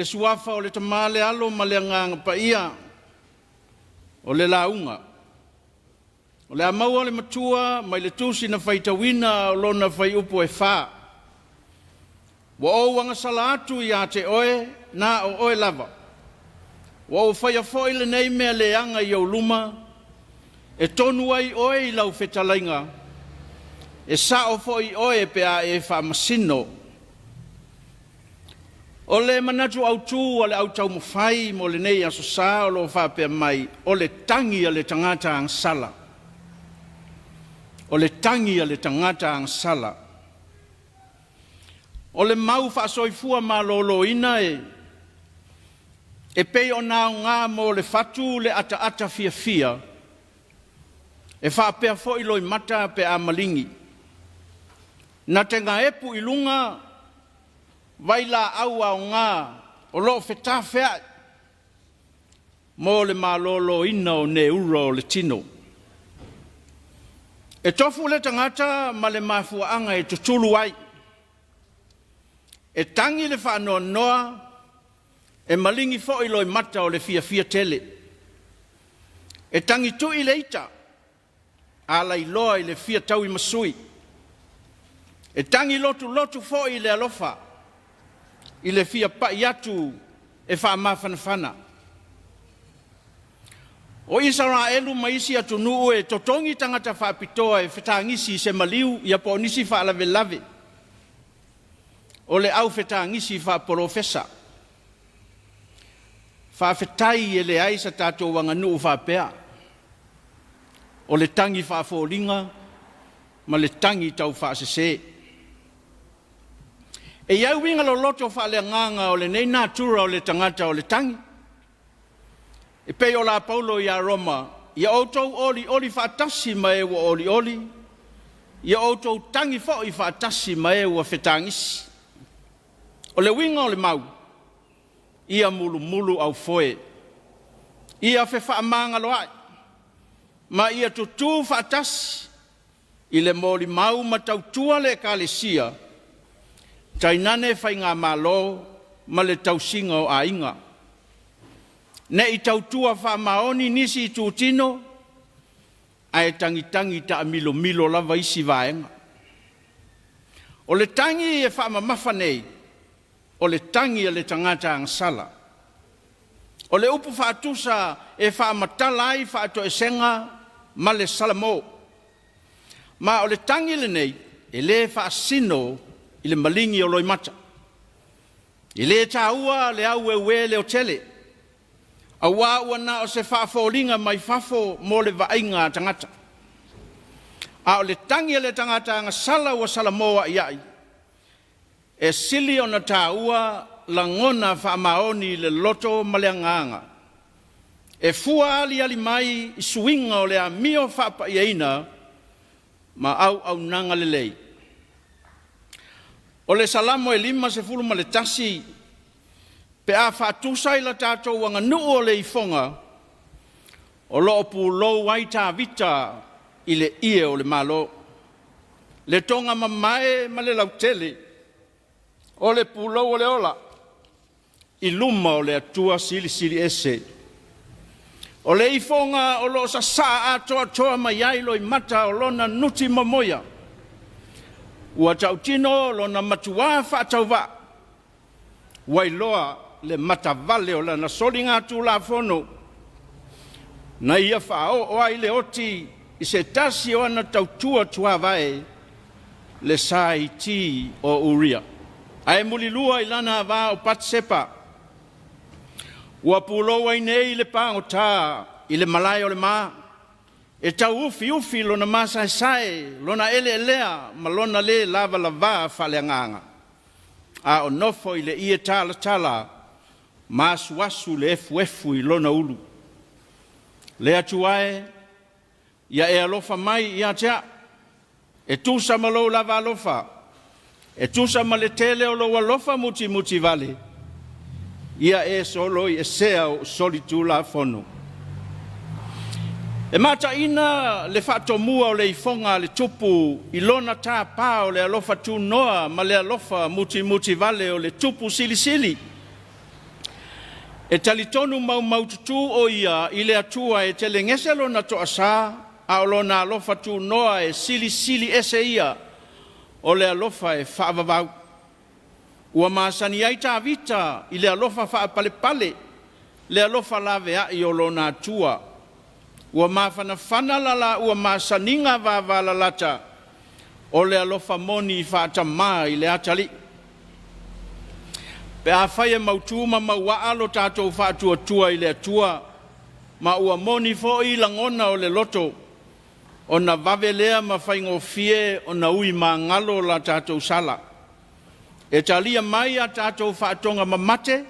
le suafa o le tamale alo ma le anganga pa ia o le launga. O le amaua le matua mai le tusi na faitawina o lona fai upo e wha. Wa o wanga sala atu ia te oe na o oe lava. Wa o fai a foi le nei mea le anga i au luma e tonu ai oe i lau fetalainga e sa o foi oe pe a e wha masino. O le manatu au tū o le au tau mawhai mo le nei aso sa o lo wha pe mai o le tangi a le tangata ang sala. O le tangi a le tangata ang sala. O le mau wha soifua ma lolo ina e pei o nao ngā mo le fatu le ata fia fia e wha pea fo i loi mata pe a malingi. Na te ngā epu i lunga waila au au ngā o lo feta fea mo le malolo ina o ne uro o le tino. E tofu le tangata ma le mafuanga e tutulu ai. E tangi le whanoa noa e malingi fo i loi mata o le fia fia tele. E tangi tu i leita a la iloa i le fia tau i masui. E tangi lotu fo i le alofa i le fia pa iatu e wha mawhanawhana. O Israelu maisi atu nuu e totongi tangata whapitoa e whetangisi se maliu i apo nisi wha lave lave. O le au whetangisi wha porofesa. Wha whetai e le aisa tātou wanga nuu wha pea. O le tangi wha fōringa ma le tangi tau wha sese. E iau winga lo loto wha le nganga o le nei natura o le tangata o le tangi. E pei o la Paulo i a Roma, i a outou oli wha atasi ma e wa oli. I a outou tangi fo i wha atasi ma e wa whetangisi. O le winga o le mau, i a mulu au foe. I a whewha amanga loai, ma i a tutu wha atasi, i le moli mau ma tautua le kalesia, tainane whai ngā malo ma le tausinga o a inga. Ne i tautua wha maoni nisi i tūtino, a e tangi ta milo lava isi vaenga. O le tangi e wha mamafa nei, o le tangi e le tangata ang sala. O le upu wha atusa e wha matalai wha ato e senga ma le salamo. Ma o le tangi le nei, e le wha sino i le malingi o loi mata. I le taua le au e le o tele. A wā na o se whaaforinga mai whafo mo le vainga tangata. A o le tangi le tangata nga sala wa salamoa iai. E sili o na taua la ngona whaamaoni le loto maleanganga. E fua ali mai i suinga o le a mio whaapa iaina ma au nanga le lei. O le salamo e 5 ma le tasi pe a whātusa i la tātou wanga nuu o le ifonga o loo pūlou ai tā vita i le ie o le malo. Le tonga mamae ma le lautele o le pūlou o le ola i luma o le atua sili ese. O le ifonga o loo sa saa atoa mai ai lo i mata o lona nuti mamoia. Ua tautino lona matua whaatauwa. Wailoa le matavale o lana soli ngā tū la fono. Na ia whao o ai le oti i se tasi o ana tautua tuavae le sai ti o uria. Ai muli lua i lana wā o patsepa. Ua pūloa i nei le pāngo tā i le malai o le mā. E tau ufi lona masa sai, lona elea, ma lona le lava whaleanganga. A o nofo i le ie tala, masuasu le efu i lona ulu. Le atuae, ia e alofa mai ia tea, e tusa ma lo lava alofa, e tusa ma le tele o lo alofa muti vale, ia e solo i e sea o solitu la fono. E mata ina le whaatomua o le ifonga le tupu i lona tā pā o le alofa tū noa ma le alofa muti vale o le tupu sili. E talitonu mau tutu o ia i le atua e tele ngese lona toʻasa a o lona alofa tunoa e sili ese ia o le alofa e faavavau. Ua masani ai tavita i le alofa faapalepale le alofa laveaʻi o lona atua. Ua mafanafana lala ua masaniga vavalalata o le alofa moni faatamā i le atalii. Pe a whaia mautu ma mauaa lo tātou whaatuatua i le atua, ma ua moni fo i langona o le loto, o na vavelea ma whaingofie o na ui ma ngalo la tātou sala. E talia mai a tātou whaatonga ma mate,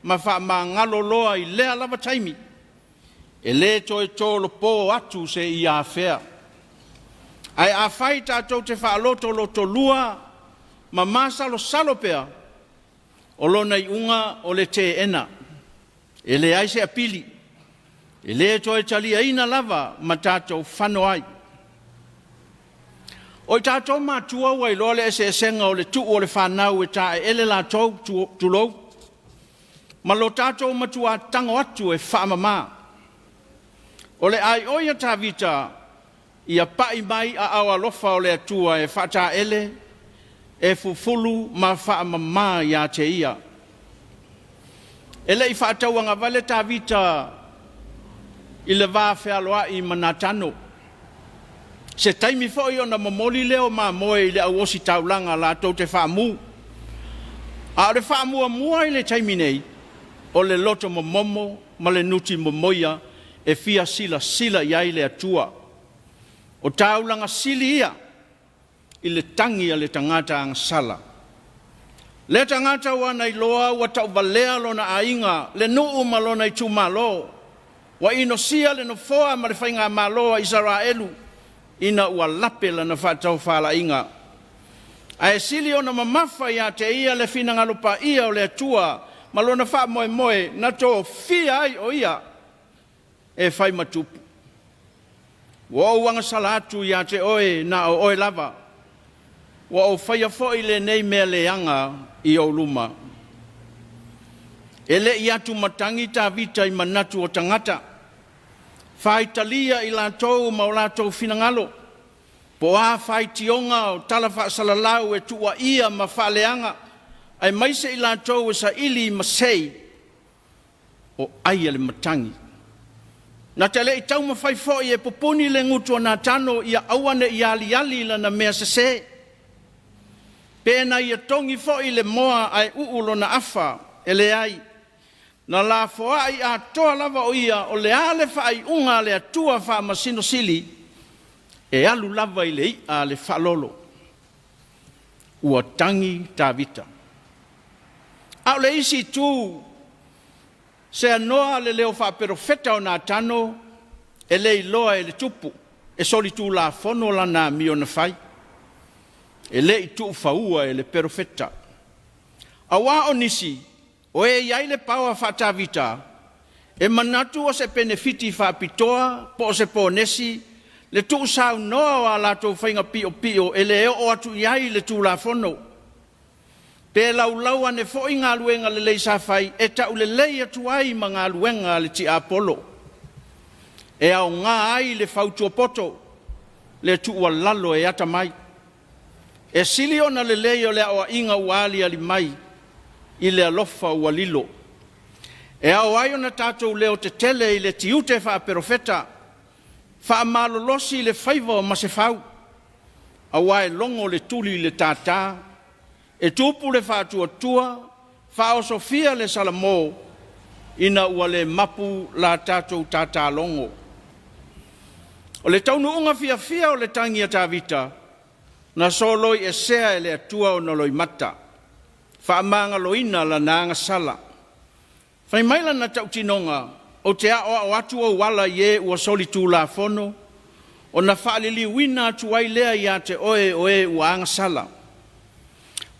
ma wha ma ngalo loa i lea lava taimi. E le to e tōlo pō atu se i a whea. Ai a whai tātou te whaaloto loto lua, ma masalo salopea, o lona i unga o le te ena. E le aise apili. E le to e talia ina lava ma tātou whano ai. O i tātou mātua wai loa le ese esenga o le tu o le whanau e tā e ele la tau tulou. Ma lo tātou matua tango atu e whaamamā. O le ai oia tā vita i a pai mai a awa lofa o le atua e whata ele e fufulu ma whaamamā ia te ia. Ele i whaatauanga vale tā vita i le whawhialoa i manatano. Se taimi fo i ona mamoli leo ma moe i le auosi taulanga la tau te whaamu. A le whaamua mua i le taimi nei o le loto momomo ma le nuti momoia e fia sila iai le atua. O taulanga sili ia i le tangi a le tangata ang sala. Le tangata wana i loa wa tau valea lona ainga, le nuu ma lona i tumalo, wa ino sia le no foa ma le whainga maloa Israelu, ina ua lape la na whatau whala inga. A e sili ona mamafa ia te ia le finangalopa ia o le atua, ma lona wha moe na to fia ai o ia, e whai matupu. Wa o wanga salatu ia te oe na o oe lava, wa o whaia foi le nei mea leanga i o luma. Ele i atu matangi tā vita i manatu o tangata. Whai talia i la tau ma o la tau finangalo. Po a whai tionga o talafa salalau e tua ia ma whaleanga. Ai maise i la tau e sa ili ma sei o aia le matangi. Na te le i tau ma whai foi e poponi le ngutu o nā tano i a awane i ali la na mea se. Pena ia tongi fo i le moa ai uulo na afa e le ai. Na la foa i a toa lava o ia o le ale whai unga le atua wha masino sili e alu lava i le i a le whalolo. Ua tangi tā vita. Au le isi tū se anoa le leo wha perofeta o nā tano e le iloa e le tupu e soli tū la fono la na mio na whai. E le i tu faua e le perofeta. A wā o nisi, o e iai le paua whatavita, e manatu o se benefiti whapitoa, po o se pōnesi, le tu sau noa o a lato whainga pio, e le o atu iai le tu la fono. Pe lau ane fo i ngā luenga le lei sa whai, e tau le lei atu ai ma ngā luenga le ti apolo. E au ngā ai le whautua poto, le tu ua lalo e ata mai. E sili ona le leo le awa inga uali ali mai, i le alofa ua lilo. E au ai ona tātou leo te tele i le tiute wha perofeta, wha malolosi le whaiva o masefau, au ai longo le tuli le tātā, e tupu le wha tua, wha o Sofia le salamo, ina ua le mapu la tātou tātā longo. O le taunu unga fia o le tangia tā vita, na soloi e sea e le atua o noloi mata. Whaamanga loina la nanga sala. Whai maila na tautinonga, o te o atua wala ye ua soli tū la fono, o na whaalili wina atu ai lea ia te oe ua anga sala.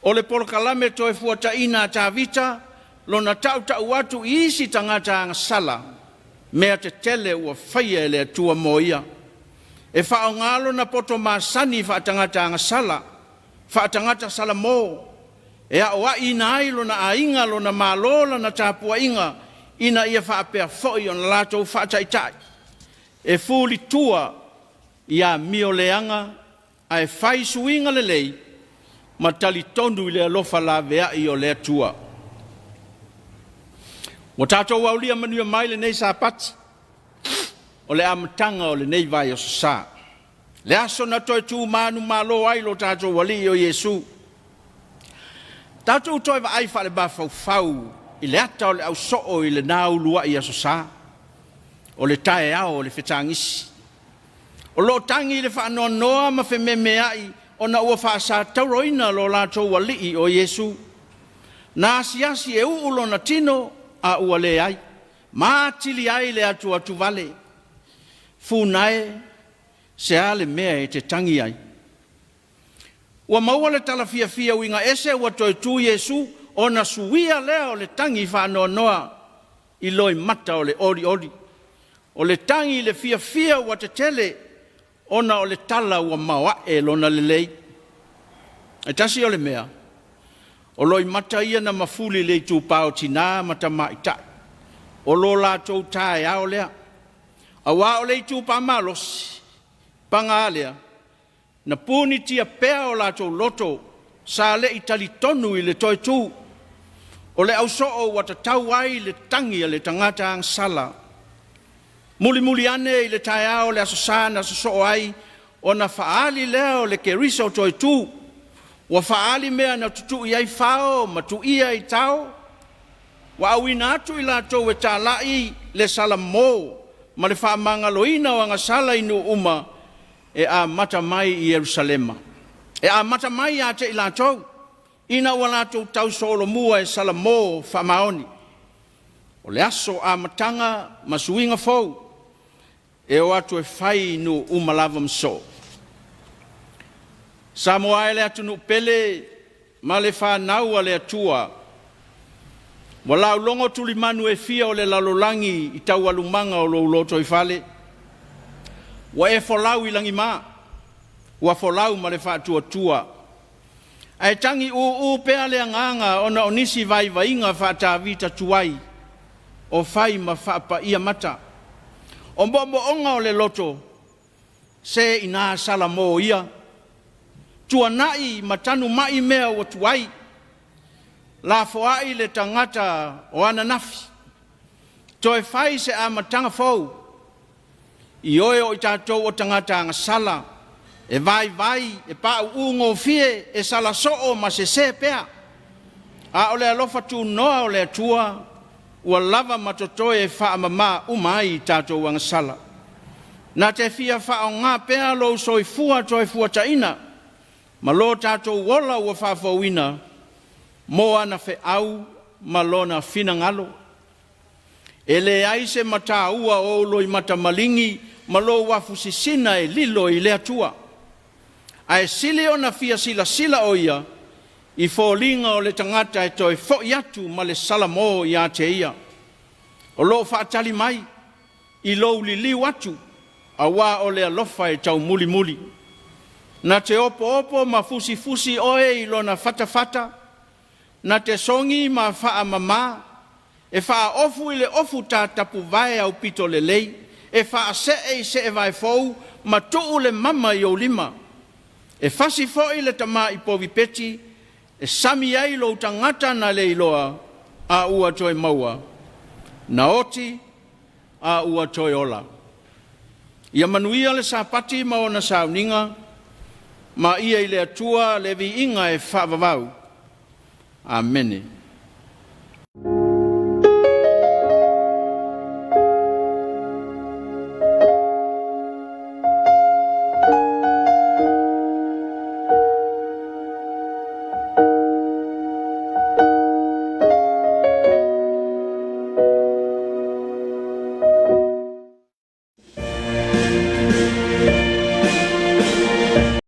O le polokalame to e fuata ina tā vita, lo na tau atu isi tangata anga sala, mea te tele ua whaia e le atua moia. E whao ngalo na poto masani whaatangata anga sala, whaatangata sala mō. E a oa ina ai lo na ainga lo na malola na tāpua inga, ina ia whaapea foi o na lātou whaataitai. E fūli tua ia mioleanga ai whai suinga lelei ma tali tonu i le alofa la vea i o lea tua. Wa tātou waulia manua mai le nei sa pati o le amatanga o le nei vai o sa. Le aso na toi tū manu malo ai lo tātou wali o Yesu. Tātou toi wa ai whale ba fau i le ata o le au soo i le nau lua i aso sa. O le tae ao o le whetangisi. O lo tangi le whaanoa noa ma wheme meai o na ua whaasa tauroina lo lātou wali o Yesu. Nā asiasi e uulo na tino a ua le ai. Mā tili ai le atu atu vale. Funae se ale mea e te tangi ai. Ua maua le tala fia fia winga ese ua toi tu Yesu o na suia leo le tangi whaanoa noa i loi mata o le ori ori. O le tangi le fia fia ua te tele ona o le tala ua maua e lona le lei. E tasi o le mea. O loi mata ia na mafuli le tu pao tina mata maita. O lo la tau tae ao lea. A wā o le tu pa malos. Panga alea. Na puni tia pea o la tau loto. Sa le itali tonu i le toi tu. O le au soo wata tau ai le tangi a le tangata ang sala. Muli muli ane i le tae ao le asosana so ai. O na faali leo le ke riso toi tu. Wa faali mea na tutu iai fao ma tu ia i tau. Wa awina atu i la tau e ta lai le salamo. Ma le wha mangaloina o anga sala inu uma e a mata mai i Jerusalema. E a mata mai a te i la tau. Ina wa la tau solo mua e salamo wha maoni. O le aso a matanga ma suinga fau. E o atu e whai inu uma lava mso. Samoa ele atu nu pele ma le whanau a le atua. Walau longo tuli manu e fia o le lalolangi i tau alumanga o lo loto i fale. Wa e folau i langi maa. Wa folau ma le whaatua tua. Ai tangi u pea le anganga ona onisi vai vainga whaata vita tuai. O whai ma whaapa ia mata. O mbombo onga o le loto. Se ina salamo ia. Tua nai matanu mai mea o tuai. La foai le tangata o ananafi. Toi fai se a matanga fau. I oe o i tātou o tangata anga sala. E vai, e pa ungo fie, e sala soo ma se pea. A ole alofa tu noa o le atua. Ua lava matotoe e wha mama umai i tātou anga sala. Na te fia wha o ngā pea lo soifua toi fuataina. Ma lo tātou wola ua whawawina. Mo ana fe au malona fina ngalo. Ele aise mata ua o loi mata malingi malo wafu sisina e lilo i le atua. Ai sile ona fia sila oia i fōlinga o le tangata e toi fo iatu ma le salamo i a te ia. O lo whaatali mai i lo li watu a wā o le alofa e tau muli muli. Na te opo ma fusi oe i lona fata. Na te songi ma faa mama, e faa ofu ile ofu ta tapu vai au pito le lei, e faa se e vai fau, ma tuu le mama i o lima. E fasi fo ile tama i povi peti, e sami ai lo tangata na le iloa, a ua toi maua. Na oti, a ua toi ola. Ia manuia le sapati ma ona sauninga, ma ia ile atua le vi inga e faa vavau. Amen.